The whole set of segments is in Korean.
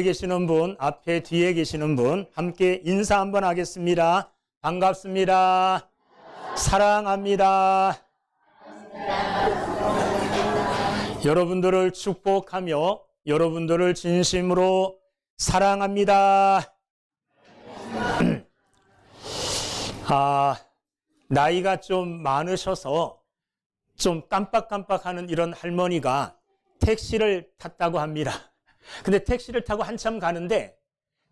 계시는 분, 앞에 뒤에 계시는 분 함께 인사 한번 하겠습니다. 반갑습니다. 사랑합니다. 여러분들을 축복하며 여러분들을 진심으로 사랑합니다. 나이가 좀 많으셔서 좀 깜빡깜빡하는 이런 할머니가 택시를 탔다고 합니다. 근데 택시를 타고 한참 가는데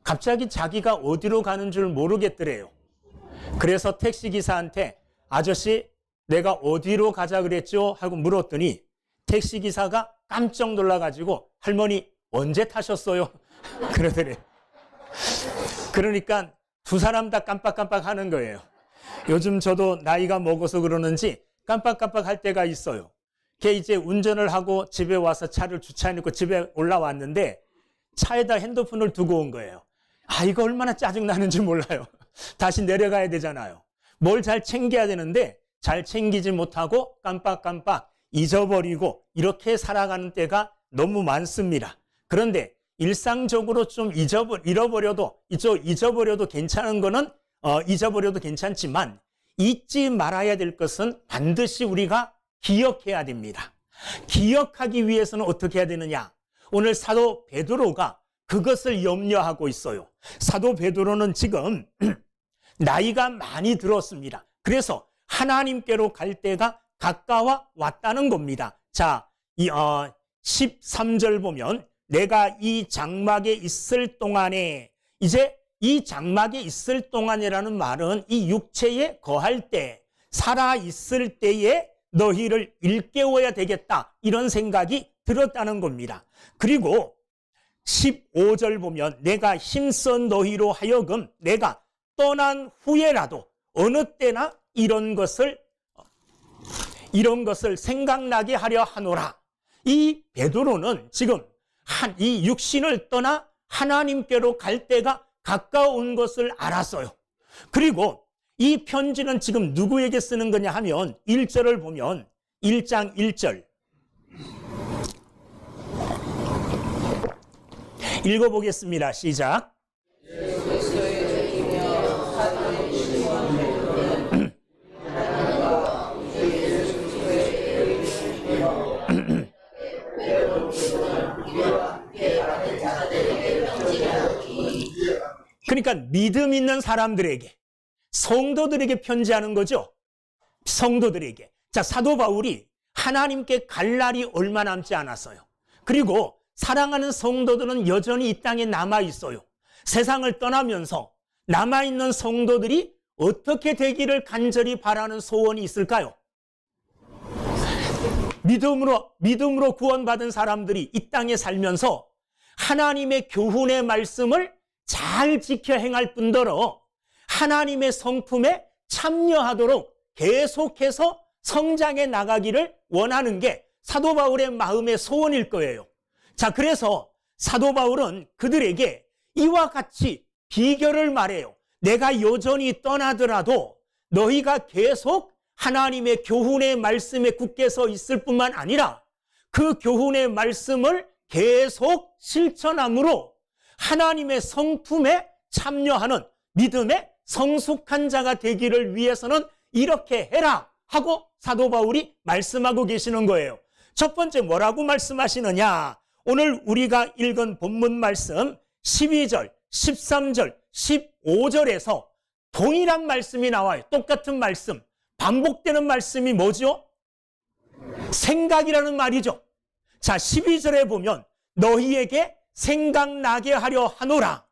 갑자기 자기가 어디로 가는 줄 모르겠더래요. 그래서 택시기사한테 아저씨 내가 어디로 가자 그랬죠? 하고 물었더니 택시기사가 깜짝 놀라가지고 할머니 언제 타셨어요? 그러더래요. 그러니까 두 사람 다 깜빡깜빡 하는 거예요. 요즘 저도 나이가 먹어서 그러는지 깜빡깜빡할 때가 있어요. 걔 이제 운전을 하고 집에 와서 차를 주차해놓고 집에 올라왔는데 차에다 핸드폰을 두고 온 거예요. 이거 얼마나 짜증나는지 몰라요. 다시 내려가야 되잖아요. 뭘 잘 챙겨야 되는데 잘 챙기지 못하고 깜빡깜빡 잊어버리고 이렇게 살아가는 때가 너무 많습니다. 그런데 일상적으로 좀 잃어버려도 괜찮은 거는 잊어버려도 괜찮지만 잊지 말아야 될 것은 반드시 우리가 기억해야 됩니다. 기억하기 위해서는 어떻게 해야 되느냐? 오늘 사도 베드로가 그것을 염려하고 있어요. 사도 베드로는 지금 나이가 많이 들었습니다. 그래서 하나님께로 갈 때가 가까워 왔다는 겁니다. 자, 13절 보면 내가 이 장막에 있을 동안에, 이제 이 장막에 있을 동안이라는 말은 이 육체에 거할 때, 살아 있을 때에 너희를 일깨워야 되겠다, 이런 생각이 들었다는 겁니다. 그리고 15절 보면 내가 힘써 너희로 하여금 내가 떠난 후에라도 어느 때나 이런 것을 생각나게 하려 하노라. 이 베드로는 지금 이 육신을 떠나 하나님께로 갈 때가 가까운 것을 알았어요. 그리고 이 편지는 지금 누구에게 쓰는 거냐 하면 1절을 보면 1장 1절 읽어보겠습니다. 시작. 그러니까 믿음 있는 사람들에게, 성도들에게 편지하는 거죠. 성도들에게. 자, 사도 바울이 하나님께 갈 날이 얼마 남지 않았어요. 그리고 사랑하는 성도들은 여전히 이 땅에 남아 있어요. 세상을 떠나면서 남아있는 성도들이 어떻게 되기를 간절히 바라는 소원이 있을까요? 믿음으로 구원받은 사람들이 이 땅에 살면서 하나님의 교훈의 말씀을 잘 지켜 행할 뿐더러 하나님의 성품에 참여하도록 계속해서 성장해 나가기를 원하는 게 사도 바울의 마음의 소원일 거예요. 자, 그래서 사도 바울은 그들에게 이와 같이 비결을 말해요. 내가 여전히 떠나더라도 너희가 계속 하나님의 교훈의 말씀에 굳게 서 있을 뿐만 아니라 그 교훈의 말씀을 계속 실천함으로 하나님의 성품에 참여하는 믿음의 성숙한 자가 되기를 위해서는 이렇게 해라 하고 사도 바울이 말씀하고 계시는 거예요. 첫 번째 뭐라고 말씀하시느냐? 오늘 우리가 읽은 본문 말씀 12절, 13절, 15절에서 동일한 말씀이 나와요. 똑같은 말씀. 반복되는 말씀이 뭐죠? 생각이라는 말이죠. 자, 12절에 보면 너희에게 생각나게 하려 하노라.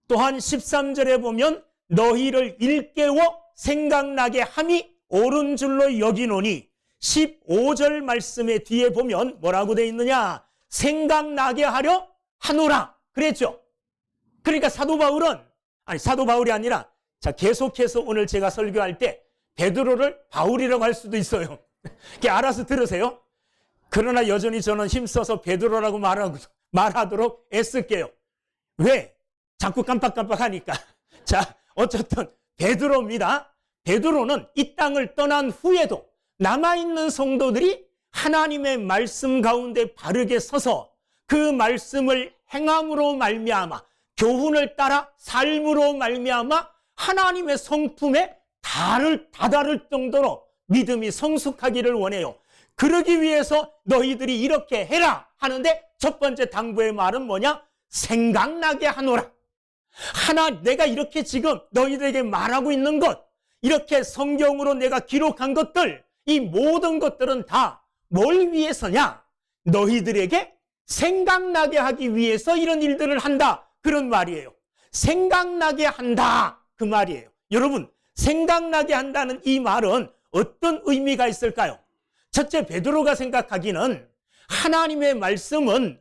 또한 13절에 보면 너희를 일깨워 생각나게 함이 옳은 줄로 여기노니 15절 말씀의 뒤에 보면 뭐라고 되어 있느냐? 생각나게 하려 하노라. 그랬죠? 그러니까 사도 바울이 아니라, 자, 계속해서 오늘 제가 설교할 때 베드로를 바울이라고 할 수도 있어요. 알아서 들으세요. 그러나 여전히 저는 힘써서 베드로라고 말하도록 애쓸게요. 왜? 자꾸 깜빡깜빡하니까. 자, 어쨌든 베드로입니다. 베드로는 이 땅을 떠난 후에도 남아있는 성도들이 하나님의 말씀 가운데 바르게 서서 그 말씀을 행함으로 말미암아, 교훈을 따라 삶으로 말미암아 하나님의 성품에 다다를 정도로 믿음이 성숙하기를 원해요. 그러기 위해서 너희들이 이렇게 해라 하는데, 첫 번째 당부의 말은 뭐냐? 생각나게 하노라. 내가 이렇게 지금 너희들에게 말하고 있는 것, 이렇게 성경으로 내가 기록한 것들, 이 모든 것들은 다 뭘 위해서냐? 너희들에게 생각나게 하기 위해서 이런 일들을 한다, 그런 말이에요. 생각나게 한다, 그 말이에요. 여러분, 생각나게 한다는 이 말은 어떤 의미가 있을까요? 첫째, 베드로가 생각하기는 하나님의 말씀은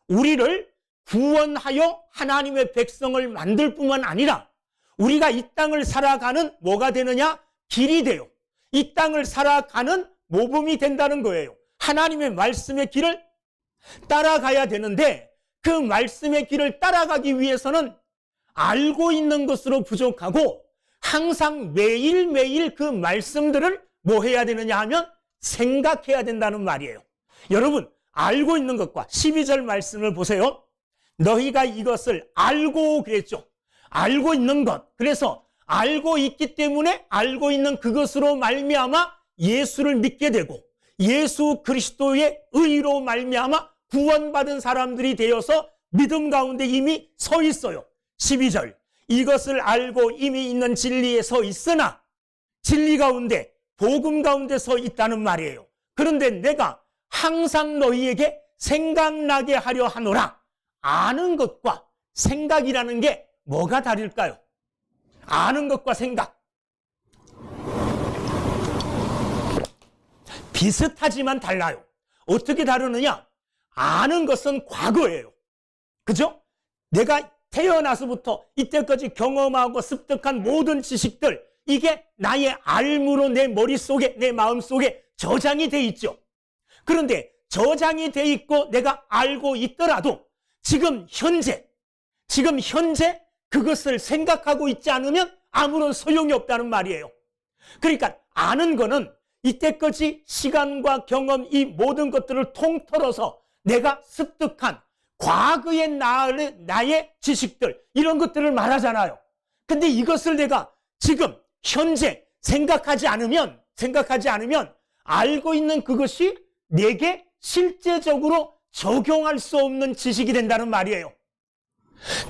우리를 구원하여 하나님의 백성을 만들 뿐만 아니라 우리가 이 땅을 살아가는 뭐가 되느냐? 길이 돼요. 이 땅을 살아가는 모범이 된다는 거예요. 하나님의 말씀의 길을 따라가야 되는데, 그 말씀의 길을 따라가기 위해서는 알고 있는 것으로 부족하고, 항상 매일매일 그 말씀들을 뭐 해야 되느냐 하면 생각해야 된다는 말이에요. 여러분, 알고 있는 것과 12절 말씀을 보세요. 너희가 이것을 알고 그랬죠. 알고 있는 것. 그래서 알고 있기 때문에 알고 있는 그것으로 말미암아 예수를 믿게 되고, 예수 그리스도의 의로 말미암아 구원받은 사람들이 되어서 믿음 가운데 이미 서 있어요. 12절, 이것을 알고 이미 있는 진리에 서 있으나, 진리 가운데 복음 가운데 서 있다는 말이에요. 그런데 내가 항상 너희에게 생각나게 하려 하노라. 아는 것과 생각이라는 게 뭐가 다를까요? 아는 것과 생각, 비슷하지만 달라요. 어떻게 다르느냐? 아는 것은 과거예요. 그죠? 내가 태어나서부터 이때까지 경험하고 습득한 모든 지식들, 이게 나의 알므로 내 머릿속에, 내 마음속에 저장이 돼 있죠. 그런데 저장이 돼 있고 내가 알고 있더라도 지금 현재 그것을 생각하고 있지 않으면 아무런 소용이 없다는 말이에요. 그러니까 아는 거는 이때까지 시간과 경험, 이 모든 것들을 통틀어서 내가 습득한 과거의 나의 지식들, 이런 것들을 말하잖아요. 근데 이것을 내가 지금 현재 생각하지 않으면 알고 있는 그것이 내게 실제적으로 적용할 수 없는 지식이 된다는 말이에요.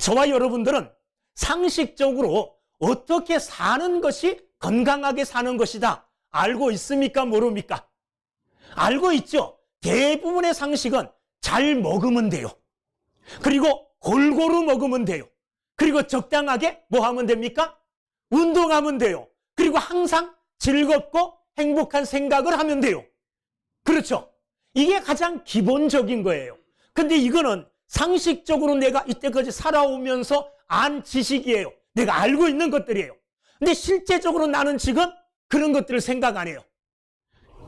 저와 여러분들은 상식적으로 어떻게 사는 것이 건강하게 사는 것이다 알고 있습니까? 모릅니까? 알고 있죠. 대부분의 상식은 잘 먹으면 돼요. 그리고 골고루 먹으면 돼요. 그리고 적당하게 뭐 하면 됩니까? 운동하면 돼요. 그리고 항상 즐겁고 행복한 생각을 하면 돼요. 그렇죠? 이게 가장 기본적인 거예요. 근데 이거는 상식적으로 내가 이때까지 살아오면서 안 지식이에요. 내가 알고 있는 것들이에요. 근데 실제적으로 나는 지금 그런 것들을 생각 안 해요.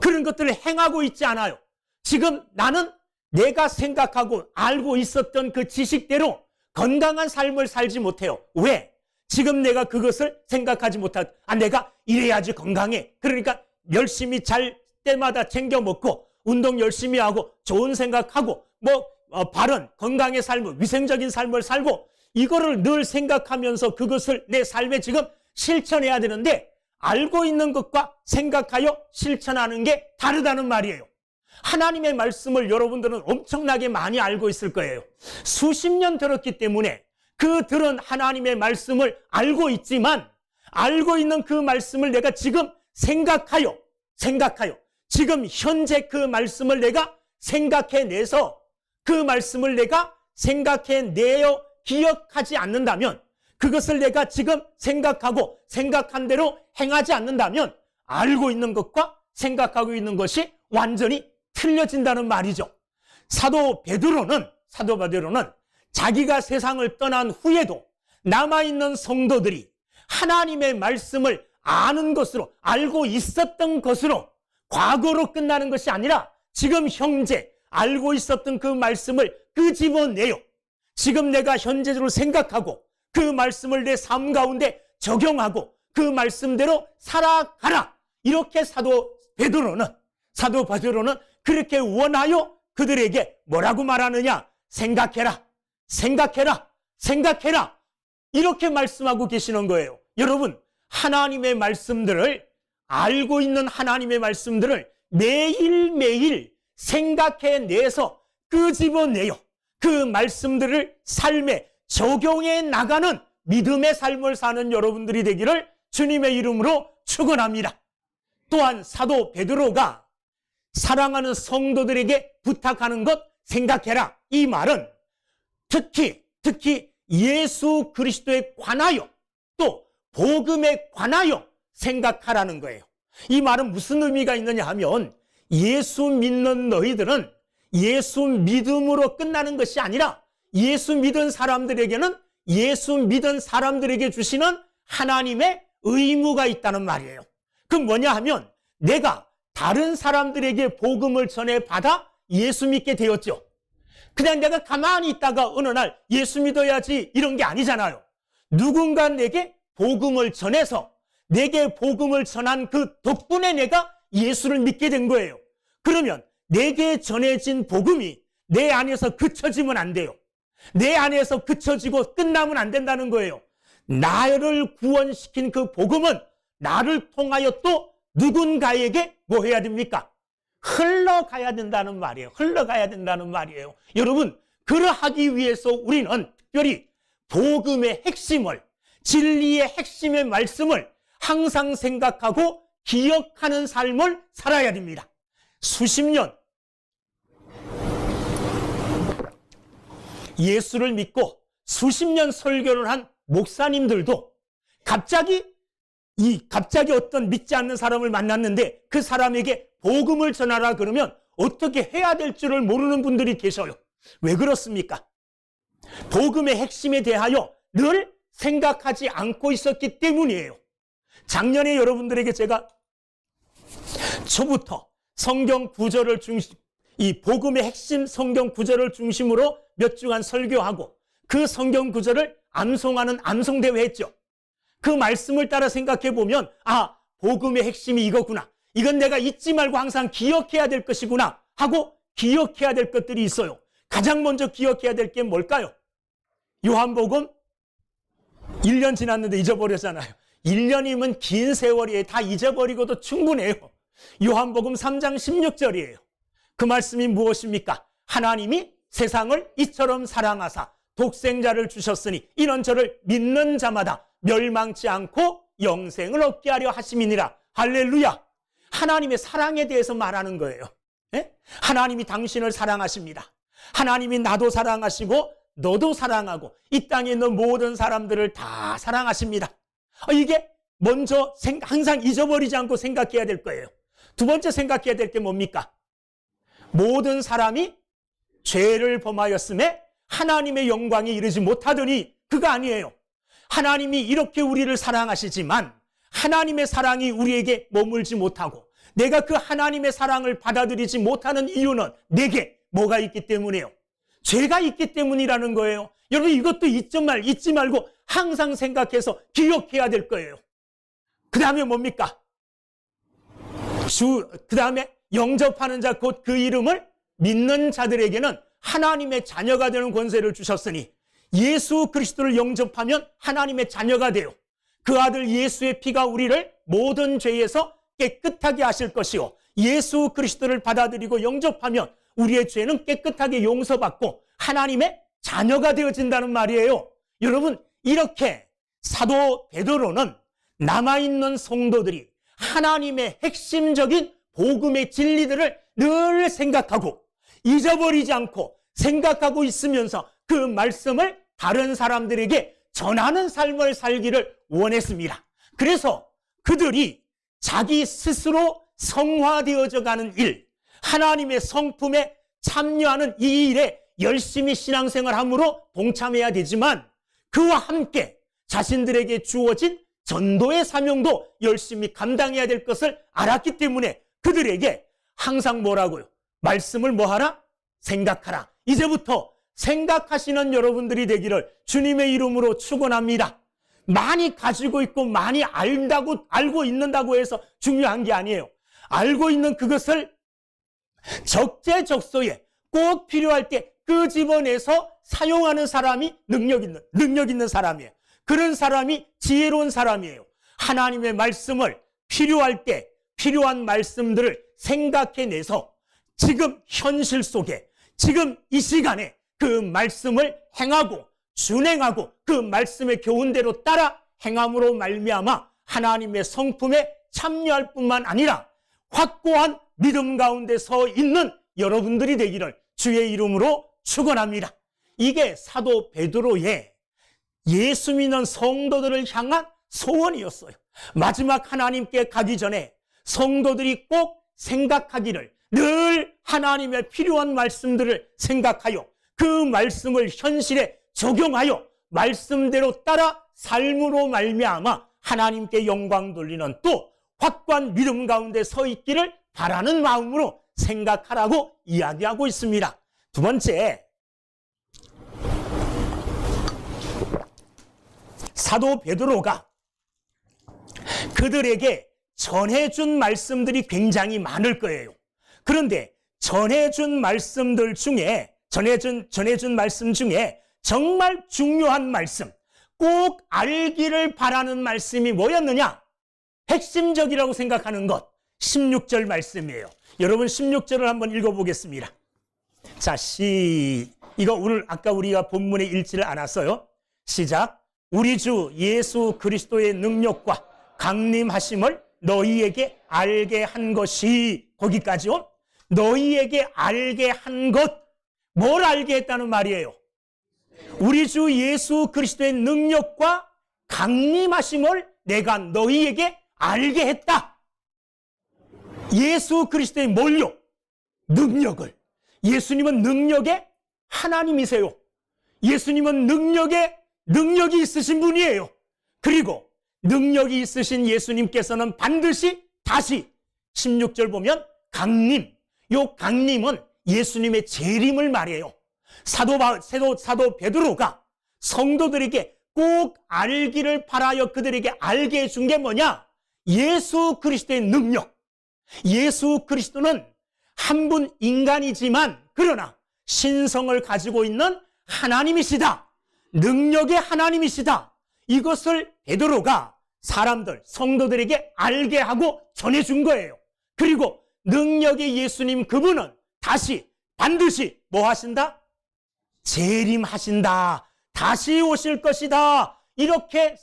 그런 것들을 행하고 있지 않아요. 지금 나는 내가 생각하고 알고 있었던 그 지식대로 건강한 삶을 살지 못해요. 왜? 지금 내가 그것을 생각하지 못하고, 내가 이래야지 건강해. 그러니까 열심히 잘 때마다 챙겨 먹고 운동 열심히 하고 좋은 생각하고 바른 건강의 삶을, 위생적인 삶을 살고, 이거를 늘 생각하면서 그것을 내 삶에 지금 실천해야 되는데, 알고 있는 것과 생각하여 실천하는 게 다르다는 말이에요. 하나님의 말씀을 여러분들은 엄청나게 많이 알고 있을 거예요. 수십 년 들었기 때문에 그 들은 하나님의 말씀을 알고 있지만, 알고 있는 그 말씀을 내가 지금 생각하여 지금 현재 그 말씀을 내가 생각해내서 그 말씀을 내가 생각해내어 기억하지 않는다면, 그것을 내가 지금 생각하고 생각한 대로 행하지 않는다면 알고 있는 것과 생각하고 있는 것이 완전히 틀려진다는 말이죠. 사도 베드로는 자기가 세상을 떠난 후에도 남아있는 성도들이 하나님의 말씀을 아는 것으로, 알고 있었던 것으로 과거로 끝나는 것이 아니라 지금 현재 알고 있었던 그 말씀을 끄집어내요. 지금 내가 현재적으로 생각하고 그 말씀을 내 삶 가운데 적용하고 그 말씀대로 살아가라. 이렇게 사도 베드로는 그렇게 원하여 그들에게 뭐라고 말하느냐? 생각해라, 생각해라, 생각해라. 이렇게 말씀하고 계시는 거예요. 여러분, 하나님의 말씀들을, 알고 있는 하나님의 말씀들을 매일매일 생각해내서 끄집어내요. 그 말씀들을 삶에 적용해 나가는 믿음의 삶을 사는 여러분들이 되기를 주님의 이름으로 축원합니다. 또한 사도 베드로가 사랑하는 성도들에게 부탁하는 것, 생각해라. 이 말은 특히 예수 그리스도에 관하여, 또 복음에 관하여 생각하라는 거예요. 이 말은 무슨 의미가 있느냐 하면, 예수 믿는 너희들은 예수 믿음으로 끝나는 것이 아니라 예수 믿은 사람들에게는 예수 믿은 사람들에게 주시는 하나님의 의무가 있다는 말이에요. 그 뭐냐 하면, 내가 다른 사람들에게 복음을 전해받아 예수 믿게 되었죠. 그냥 내가 가만히 있다가 어느 날 예수 믿어야지 이런 게 아니잖아요. 누군가 내게 복음을 전해서, 내게 복음을 전한 그 덕분에 내가 예수를 믿게 된 거예요. 그러면 내게 전해진 복음이 내 안에서 그쳐지면 안 돼요. 내 안에서 그쳐지고 끝나면 안 된다는 거예요. 나를 구원시킨 그 복음은 나를 통하여 또 누군가에게 뭐 해야 됩니까? 흘러가야 된다는 말이에요. 흘러가야 된다는 말이에요. 여러분, 그러하기 위해서 우리는 특별히 복음의 핵심을, 진리의 핵심의 말씀을 항상 생각하고 기억하는 삶을 살아야 됩니다. 수십 년 예수를 믿고 수십 년 설교를 한 목사님들도 갑자기 어떤 믿지 않는 사람을 만났는데 그 사람에게 복음을 전하라 그러면 어떻게 해야 될 줄을 모르는 분들이 계셔요. 왜 그렇습니까? 복음의 핵심에 대하여 늘 생각하지 않고 있었기 때문이에요. 작년에 여러분들에게 제가 초부터 성경 구절을 이 복음의 핵심 성경 구절을 중심으로 몇 주간 설교하고 그 성경 구절을 암송하는 암송대회 했죠. 그 말씀을 따라 생각해 보면, 아, 복음의 핵심이 이거구나, 이건 내가 잊지 말고 항상 기억해야 될 것이구나 하고 기억해야 될 것들이 있어요. 가장 먼저 기억해야 될 게 뭘까요? 요한복음 1년 지났는데 잊어버렸잖아요. 1년이면 긴 세월이에요. 다 잊어버리고도 충분해요. 요한복음 3장 16절이에요. 그 말씀이 무엇입니까? 하나님이 세상을 이처럼 사랑하사 독생자를 주셨으니 이런 저를 믿는 자마다 멸망치 않고 영생을 얻게 하려 하심이니라. 할렐루야. 하나님의 사랑에 대해서 말하는 거예요. 네? 하나님이 당신을 사랑하십니다. 하나님이 나도 사랑하시고 너도 사랑하고 이 땅에 있는 모든 사람들을 다 사랑하십니다. 이게 먼저 항상 잊어버리지 않고 생각해야 될 거예요. 두 번째 생각해야 될 게 뭡니까? 모든 사람이 죄를 범하였음에 하나님의 영광에 이르지 못하더니, 그가 아니에요. 하나님이 이렇게 우리를 사랑하시지만 하나님의 사랑이 우리에게 머물지 못하고 내가 그 하나님의 사랑을 받아들이지 못하는 이유는 내게 뭐가 있기 때문이에요? 죄가 있기 때문이라는 거예요. 여러분, 이것도 잊지 말고 항상 생각해서 기억해야 될 거예요. 그 다음에 뭡니까? 그 다음에 영접하는 자 곧 그 이름을 믿는 자들에게는 하나님의 자녀가 되는 권세를 주셨으니, 예수 그리스도를 영접하면 하나님의 자녀가 돼요. 그 아들 예수의 피가 우리를 모든 죄에서 깨끗하게 하실 것이요, 예수 그리스도를 받아들이고 영접하면 우리의 죄는 깨끗하게 용서받고 하나님의 자녀가 되어진다는 말이에요. 여러분, 이렇게 사도 베드로는 남아있는 성도들이 하나님의 핵심적인 복음의 진리들을 늘 생각하고 잊어버리지 않고 생각하고 있으면서 그 말씀을 다른 사람들에게 전하는 삶을 살기를 원했습니다. 그래서 그들이 자기 스스로 성화되어져 가는 일, 하나님의 성품에 참여하는 이 일에 열심히 신앙생활함으로 동참해야 되지만, 그와 함께 자신들에게 주어진 전도의 사명도 열심히 감당해야 될 것을 알았기 때문에 그들에게 항상 뭐라고요? 말씀을 뭐하라? 생각하라. 이제부터 생각하시는 여러분들이 되기를 주님의 이름으로 축원합니다. 많이 가지고 있고 많이 알고 있는다고 해서 중요한 게 아니에요. 알고 있는 그것을 적재적소에 꼭 필요할 때 끄집어내서 사용하는 사람이 능력 있는 사람이에요. 그런 사람이 지혜로운 사람이에요. 하나님의 말씀을 필요할 때 필요한 말씀들을 생각해내서 지금 현실 속에 지금 이 시간에 그 말씀을 행하고 준행하고 그 말씀의 교훈대로 따라 행함으로 말미암아 하나님의 성품에 참여할 뿐만 아니라 확고한 믿음 가운데 서 있는 여러분들이 되기를 주의 이름으로 축원합니다. 이게 사도 베드로의 예수 믿는 성도들을 향한 소원이었어요. 마지막 하나님께 가기 전에 성도들이 꼭 생각하기를, 늘 하나님의 필요한 말씀들을 생각하여 그 말씀을 현실에 적용하여 말씀대로 따라 삶으로 말미암아 하나님께 영광 돌리는 또 확고한 믿음 가운데 서 있기를 바라는 마음으로 생각하라고 이야기하고 있습니다. 두 번째, 사도 베드로가 그들에게 전해준 말씀들이 굉장히 많을 거예요. 그런데 전해준 말씀들 중에 전해준 말씀 중에 정말 중요한 말씀, 꼭 알기를 바라는 말씀이 뭐였느냐? 핵심적이라고 생각하는 것, 16절 말씀이에요. 여러분 16절을 한번 읽어보겠습니다. 자, 이거 오늘 아까 우리가 본문에 읽지를 않았어요. 시작. 우리 주 예수 그리스도의 능력과 강림하심을 너희에게 알게 한 것이, 거기까지요. 너희에게 알게 한 것, 뭘 알게 했다는 말이에요? 우리 주 예수 그리스도의 능력과 강림하심을 내가 너희에게 알게 했다. 예수 그리스도의 뭘요? 능력을. 예수님은 능력의 하나님이세요. 예수님은 능력이 있으신 분이에요. 그리고 능력이 있으신 예수님께서는 반드시 다시 16절 보면 강림, 요 강림은 예수님의 재림을 말해요. 사도 베드로가 성도들에게 꼭 알기를 바라여 그들에게 알게 해준 게 뭐냐? 예수 그리스도의 능력. 예수 그리스도는 한 분 인간이지만 그러나 신성을 가지고 있는 하나님이시다. 능력의 하나님이시다. 이것을 베드로가 성도들에게 알게 하고 전해준 거예요. 그리고 능력의 예수님 그분은 반드시 뭐 하신다? 재림하신다. 다시 오실 것이다. 이렇게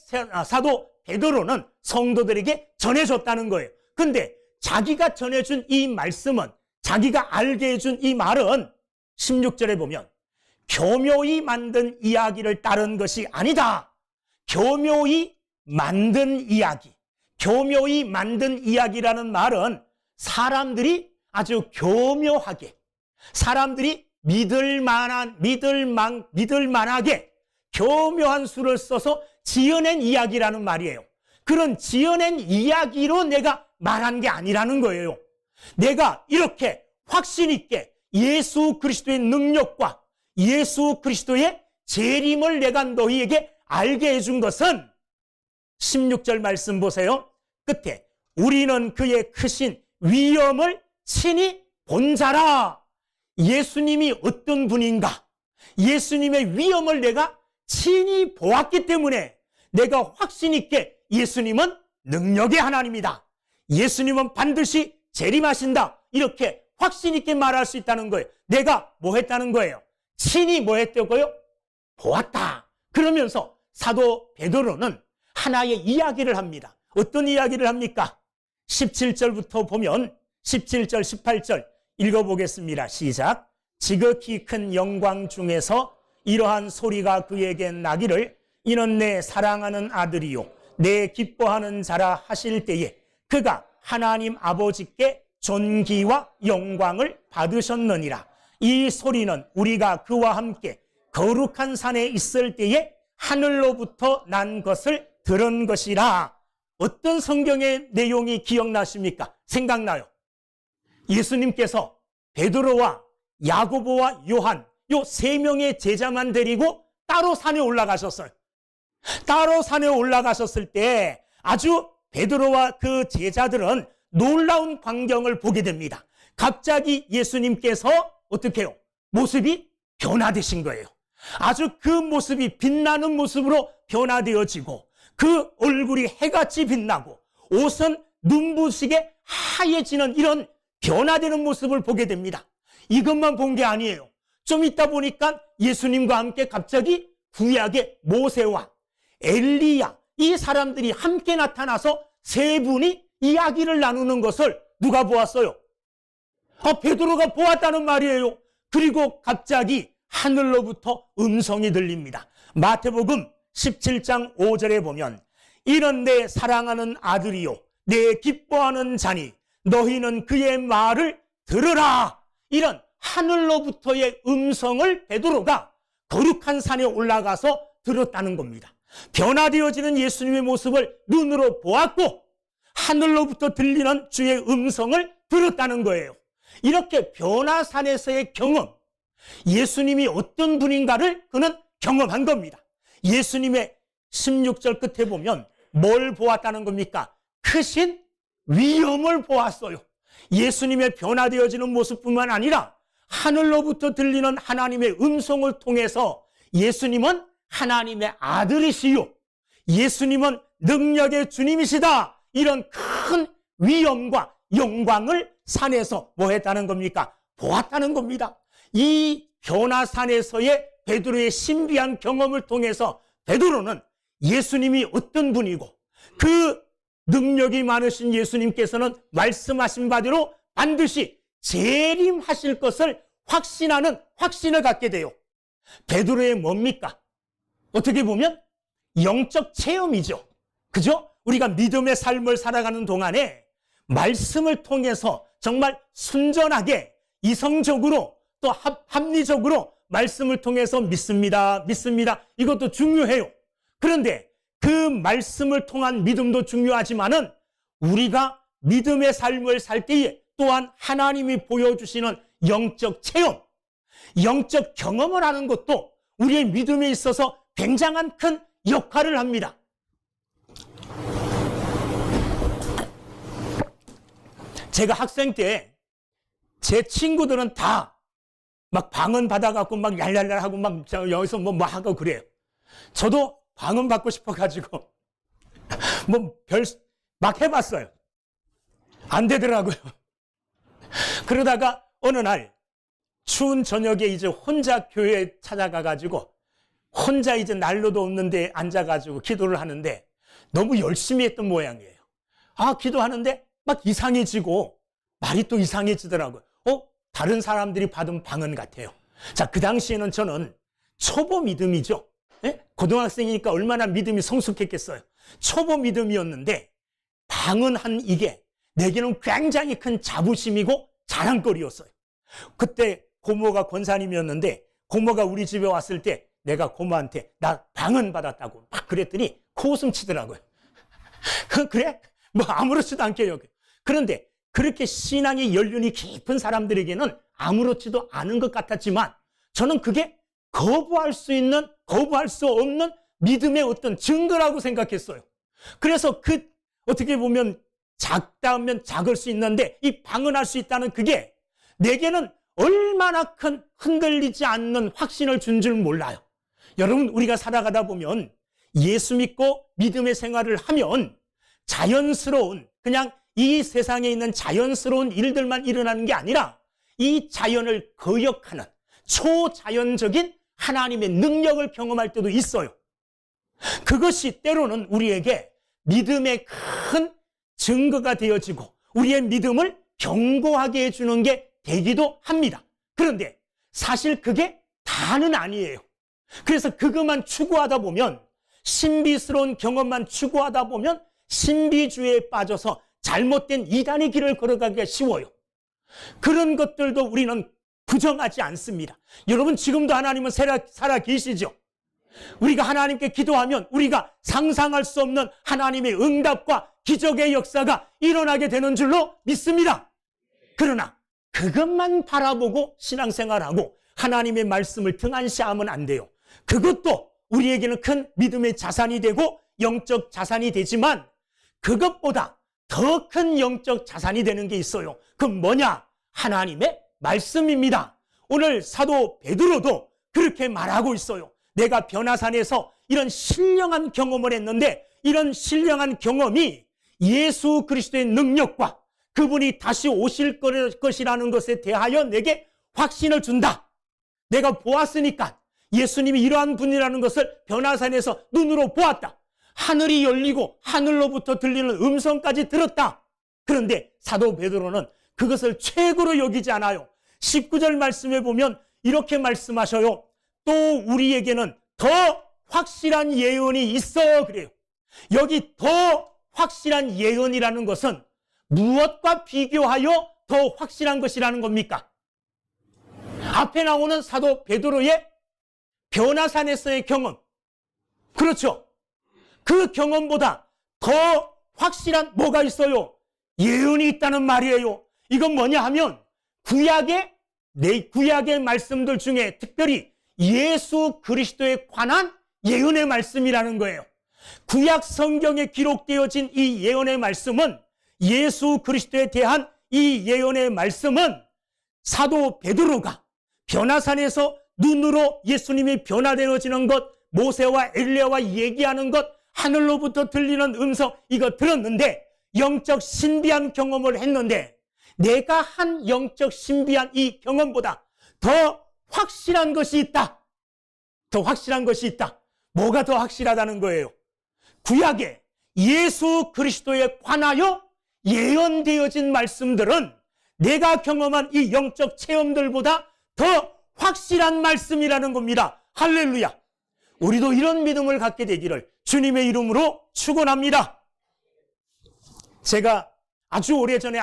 사도 베드로는 성도들에게 전해줬다는 거예요. 근데 자기가 전해준 이 말씀은, 자기가 알게 해준 이 말은 16절에 보면 교묘히 만든 이야기를 따른 것이 아니다. 교묘히 만든 이야기. 교묘히 만든 이야기라는 말은 사람들이 아주 교묘하게, 사람들이 믿을 만하게 교묘한 수를 써서 지어낸 이야기라는 말이에요. 그런 지어낸 이야기로 내가 말한 게 아니라는 거예요. 내가 이렇게 확신 있게 예수 그리스도의 능력과 예수 그리스도의 재림을 내가 너희에게 알게 해준 것은 16절 말씀 보세요. 끝에 우리는 그의 크신 위엄을 친히 본 자라. 예수님이 어떤 분인가? 예수님의 위엄을 내가 친히 보았기 때문에 내가 확신 있게 예수님은 능력의 하나님이다. 예수님은 반드시 재림하신다. 이렇게 확신 있게 말할 수 있다는 거예요. 내가 뭐 했다는 거예요? 친히 뭐 했다고요? 보았다. 그러면서 사도 베드로는 하나의 이야기를 합니다. 어떤 이야기를 합니까? 17절부터 보면 17절, 18절 읽어보겠습니다. 시작. 지극히 큰 영광 중에서 이러한 소리가 그에게 나기를 이는 내 사랑하는 아들이요 내 기뻐하는 자라 하실 때에 그가 하나님 아버지께 존귀와 영광을 받으셨느니라. 이 소리는 우리가 그와 함께 거룩한 산에 있을 때에 하늘로부터 난 것을 들은 것이라. 어떤 성경의 내용이 기억나십니까? 생각나요? 예수님께서 베드로와 야고보와 요한 요 세 명의 제자만 데리고 따로 산에 올라가셨어요. 따로 산에 올라가셨을 때 아주 베드로와 그 제자들은 놀라운 광경을 보게 됩니다. 갑자기 예수님께서 어떻게 해요? 모습이 변화되신 거예요. 아주 그 모습이 빛나는 모습으로 변화되어지고 그 얼굴이 해같이 빛나고 옷은 눈부시게 하얘지는 이런 변화되는 모습을 보게 됩니다. 이것만 본 게 아니에요. 좀 있다 보니까 예수님과 함께 갑자기 구약의 모세와 엘리야 이 사람들이 함께 나타나서 세 분이 이야기를 나누는 것을 누가 보았어요? 베드로가 보았다는 말이에요. 그리고 갑자기 하늘로부터 음성이 들립니다. 마태복음 17장 5절에 보면 이는 내 사랑하는 아들이요 내 기뻐하는 자니 너희는 그의 말을 들으라. 이런 하늘로부터의 음성을 베드로가 거룩한 산에 올라가서 들었다는 겁니다. 변화되어지는 예수님의 모습을 눈으로 보았고 하늘로부터 들리는 주의 음성을 들었다는 거예요. 이렇게 변화산에서의 경험, 예수님이 어떤 분인가를 그는 경험한 겁니다. 예수님의 16절 끝에 보면 뭘 보았다는 겁니까? 크신 위엄을 보았어요. 예수님의 변화되어지는 모습뿐만 아니라 하늘로부터 들리는 하나님의 음성을 통해서 예수님은 하나님의 아들이시요 예수님은 능력의 주님이시다. 이런 큰 위엄과 영광을 산에서 뭐 했다는 겁니까? 보았다는 겁니다. 이 변화산에서의 베드로의 신비한 경험을 통해서 베드로는 예수님이 어떤 분이고 그 능력이 많으신 예수님께서는 말씀하신 바대로 반드시 재림하실 것을 확신하는 확신을 갖게 돼요. 베드로의 뭡니까? 어떻게 보면 영적 체험이죠. 그죠? 우리가 믿음의 삶을 살아가는 동안에 말씀을 통해서 정말 순전하게 이성적으로 또 합리적으로 말씀을 통해서 믿습니다. 이것도 중요해요. 그런데 그 말씀을 통한 믿음도 중요하지만은 우리가 믿음의 삶을 살 때에 또한 하나님이 보여주시는 영적 체험, 영적 경험을 하는 것도 우리의 믿음에 있어서 굉장한 큰 역할을 합니다. 제가 학생 때 제 친구들은 다 막 방언 받아갖고 막 얄얄얄 하고 막 여기서 뭐 하고 그래요. 저도 방언 받고 싶어가지고 막 해봤어요. 안 되더라고요. 그러다가 어느 날 추운 저녁에 이제 혼자 교회에 찾아가가지고 혼자 이제 난로도 없는데 앉아가지고 기도를 하는데 너무 열심히 했던 모양이에요. 기도하는데 막 이상해지고 말이 또 이상해지더라고요. 다른 사람들이 받은 방언 같아요. 자, 그 당시에는 저는 초보 믿음이죠. 고등학생이니까 얼마나 믿음이 성숙했겠어요. 초보 믿음이었는데 방언한 이게 내게는 굉장히 큰 자부심이고 자랑거리였어요. 그때 고모가 권사님이었는데 고모가 우리 집에 왔을 때 내가 고모한테 나 방언 받았다고 막 그랬더니 코웃음 치더라고요. 그래? 뭐 아무렇지도 않게요. 그런데 그렇게 신앙의 연륜이 깊은 사람들에게는 아무렇지도 않은 것 같았지만 저는 그게 거부할 수 없는 믿음의 어떤 증거라고 생각했어요. 그래서 어떻게 보면 작다면 작을 수 있는데 이 방언할 수 있다는 그게 내게는 얼마나 큰 흔들리지 않는 확신을 준 줄 몰라요. 여러분, 우리가 살아가다 보면 예수 믿고 믿음의 생활을 하면 자연스러운 그냥 이 세상에 있는 자연스러운 일들만 일어나는 게 아니라 이 자연을 거역하는 초자연적인 하나님의 능력을 경험할 때도 있어요. 그것이 때로는 우리에게 믿음의 큰 증거가 되어지고 우리의 믿음을 견고하게 해주는 게 되기도 합니다. 그런데 사실 그게 다는 아니에요. 그래서 그것만 추구하다 보면 신비스러운 경험만 추구하다 보면 신비주의에 빠져서 잘못된 이단의 길을 걸어가기가 쉬워요. 그런 것들도 우리는 부정하지 않습니다. 여러분, 지금도 하나님은 살아 계시죠? 우리가 하나님께 기도하면 우리가 상상할 수 없는 하나님의 응답과 기적의 역사가 일어나게 되는 줄로 믿습니다. 그러나 그것만 바라보고 신앙생활하고 하나님의 말씀을 등한시하면 안 돼요. 그것도 우리에게는 큰 믿음의 자산이 되고 영적 자산이 되지만 그것보다 더 큰 영적 자산이 되는 게 있어요. 그건 뭐냐? 하나님의 말씀입니다. 오늘 사도 베드로도 그렇게 말하고 있어요. 내가 변화산에서 이런 신령한 경험을 했는데 이런 신령한 경험이 예수 그리스도의 능력과 그분이 다시 오실 것이라는 것에 대하여 내게 확신을 준다. 내가 보았으니까 예수님이 이러한 분이라는 것을 변화산에서 눈으로 보았다. 하늘이 열리고 하늘로부터 들리는 음성까지 들었다. 그런데 사도 베드로는 그것을 최고로 여기지 않아요. 19절 말씀에 보면 이렇게 말씀하셔요. 또 우리에게는 더 확실한 예언이 있어 그래요. 여기 더 확실한 예언이라는 것은 무엇과 비교하여 더 확실한 것이라는 겁니까? 앞에 나오는 사도 베드로의 변화산에서의 경험, 그렇죠? 그 경험보다 더 확실한 뭐가 있어요? 예언이 있다는 말이에요. 이건 뭐냐 하면 구약의 말씀들 중에 특별히 예수 그리스도에 관한 예언의 말씀이라는 거예요. 구약 성경에 기록되어진 이 예언의 말씀은 예수 그리스도에 대한 이 예언의 말씀은 사도 베드로가 변화산에서 눈으로 예수님이 변화되어지는 것, 모세와 엘리야와 얘기하는 것, 하늘로부터 들리는 음성 이거 들었는데 영적 신비한 경험을 했는데 내가 한 영적 신비한 이 경험보다 더 확실한 것이 있다. 더 확실한 것이 있다. 뭐가 더 확실하다는 거예요? 구약에 예수 그리스도에 관하여 예언되어진 말씀들은 내가 경험한 이 영적 체험들보다 더 확실한 말씀이라는 겁니다. 할렐루야. 우리도 이런 믿음을 갖게 되기를 주님의 이름으로 축원합니다. 제가 아주 오래전에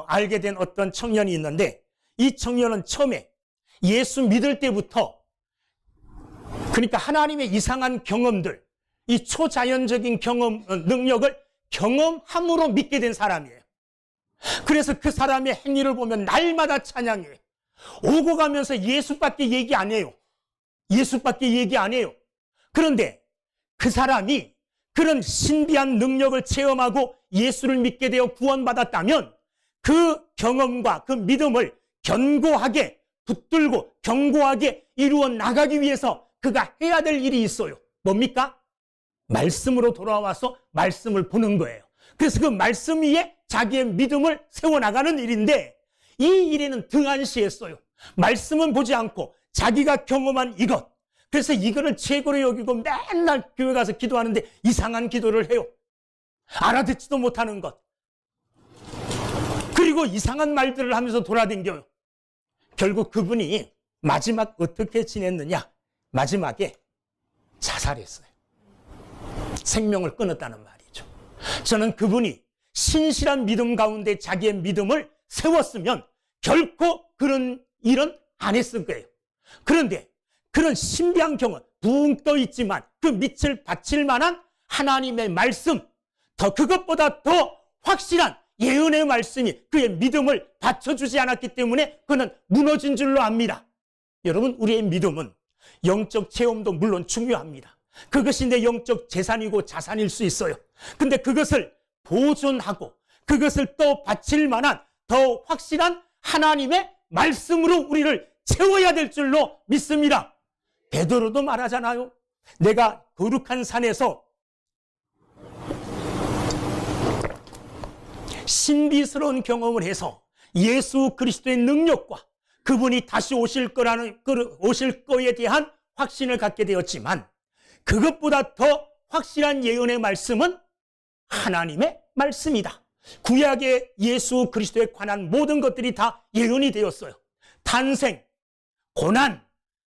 알게 된 어떤 청년이 있는데 이 청년은 처음에 예수 믿을 때부터 그러니까 하나님의 이상한 경험들, 이 초자연적인 경험, 능력을 경험함으로 믿게 된 사람이에요. 그래서 그 사람의 행위를 보면 날마다 찬양해요. 오고 가면서 예수밖에 얘기 안 해요. 예수밖에 얘기 안 해요. 그런데 그 사람이 그런 신비한 능력을 체험하고 예수를 믿게 되어 구원받았다면 그 경험과 그 믿음을 견고하게 붙들고 견고하게 이루어 나가기 위해서 그가 해야 될 일이 있어요. 뭡니까? 말씀으로 돌아와서 말씀을 보는 거예요. 그래서 그 말씀 위에 자기의 믿음을 세워나가는 일인데 이 일에는 등한시했어요. 말씀은 보지 않고 자기가 경험한 이것, 그래서 이거를 최고로 여기고 맨날 교회 가서 기도하는데 이상한 기도를 해요. 알아듣지도 못하는 것. 그리고 이상한 말들을 하면서 돌아다녀요. 결국 그분이 마지막 어떻게 지냈느냐? 마지막에 자살했어요. 생명을 끊었다는 말이죠. 저는 그분이 신실한 믿음 가운데 자기의 믿음을 세웠으면 결코 그런 일은 안 했을 거예요. 그런데 그런 신비한 경험, 붕 떠 있지만 그 빛을 바칠 만한 하나님의 말씀, 더 그것보다 더 확실한 예언의 말씀이 그의 믿음을 받쳐주지 않았기 때문에 그는 무너진 줄로 압니다. 여러분, 우리의 믿음은 영적 체험도 물론 중요합니다. 그것이 내 영적 재산이고 자산일 수 있어요. 근데 그것을 보존하고 그것을 또 바칠 만한 더 확실한 하나님의 말씀으로 우리를 채워야 될 줄로 믿습니다. 베드로도 말하잖아요. 내가 거룩한 산에서 신비스러운 경험을 해서 예수 그리스도의 능력과 그분이 다시 오실 거에 대한 확신을 갖게 되었지만 그것보다 더 확실한 예언의 말씀은 하나님의 말씀이다. 구약의 예수 그리스도에 관한 모든 것들이 다 예언이 되었어요. 탄생, 고난,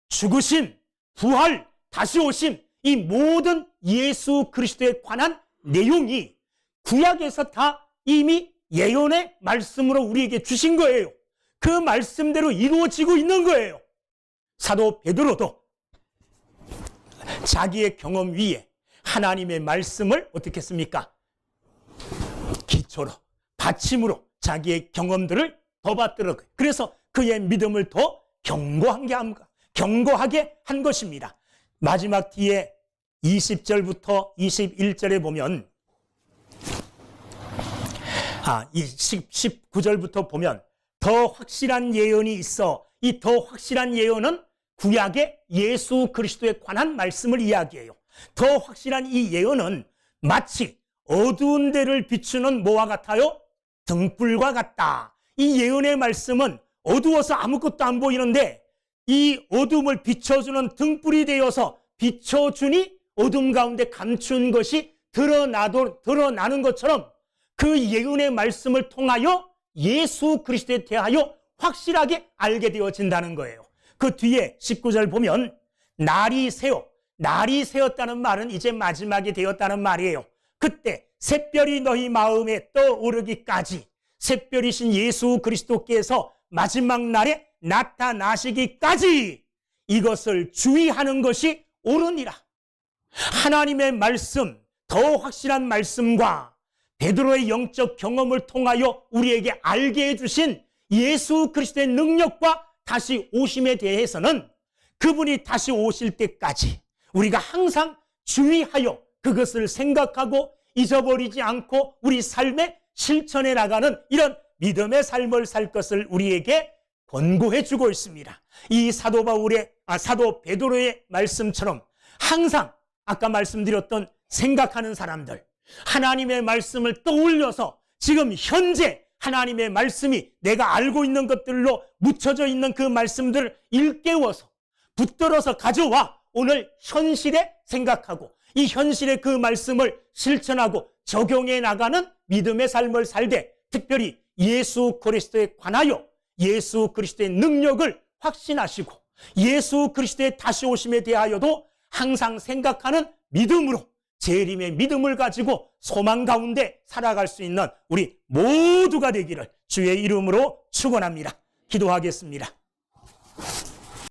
죽으심, 부활, 다시 오심, 이 모든 예수 그리스도에 관한 내용이 구약에서 다 이미 예언의 말씀으로 우리에게 주신 거예요. 그 말씀대로 이루어지고 있는 거예요. 사도 베드로도 자기의 경험 위에 하나님의 말씀을 어떻게 했습니까? 기초로, 받침으로 자기의 경험들을 더 받들어. 그래서 그의 믿음을 더 견고하게 한 것입니다. 마지막 뒤에 20절부터 21절에 보면 19절부터 보면 더 확실한 예언이 있어 이 더 확실한 예언은 구약의 예수 그리스도에 관한 말씀을 이야기해요. 더 확실한 이 예언은 마치 어두운 데를 비추는 뭐와 같아요? 등불과 같다. 이 예언의 말씀은 어두워서 아무것도 안 보이는데 이 어둠을 비춰주는 등불이 되어서 비춰주니 어둠 가운데 감춘 것이 드러나는 것처럼 그 예언의 말씀을 통하여 예수 그리스도에 대하여 확실하게 알게 되어진다는 거예요. 그 뒤에 19절 보면 날이 새었다는 말은 이제 마지막이 되었다는 말이에요. 그때 샛별이 너희 마음에 떠오르기까지 샛별이신 예수 그리스도께서 마지막 날에 나타나시기까지 이것을 주의하는 것이 옳으니라. 하나님의 말씀, 더 확실한 말씀과 베드로의 영적 경험을 통하여 우리에게 알게 해주신 예수 그리스도의 능력과 다시 오심에 대해서는 그분이 다시 오실 때까지 우리가 항상 주의하여 그것을 생각하고 잊어버리지 않고 우리 삶에 실천해 나가는 이런 믿음의 삶을 살 것을 우리에게 권고해 주고 있습니다. 이 사도 베드로의 말씀처럼 항상 아까 말씀드렸던 생각하는 사람들, 하나님의 말씀을 떠올려서 지금 현재 하나님의 말씀이 내가 알고 있는 것들로 묻혀져 있는 그 말씀들을 일깨워서 붙들어서 가져와 오늘 현실에 생각하고 이 현실의 그 말씀을 실천하고 적용해 나가는 믿음의 삶을 살되 특별히 예수 그리스도에 관하여 예수 그리스도의 능력을 확신하시고 예수 그리스도의 다시 오심에 대하여도 항상 생각하는 믿음으로 재림의 믿음을 가지고 소망 가운데 살아갈 수 있는 우리 모두가 되기를 주의 이름으로 축원합니다. 기도하겠습니다.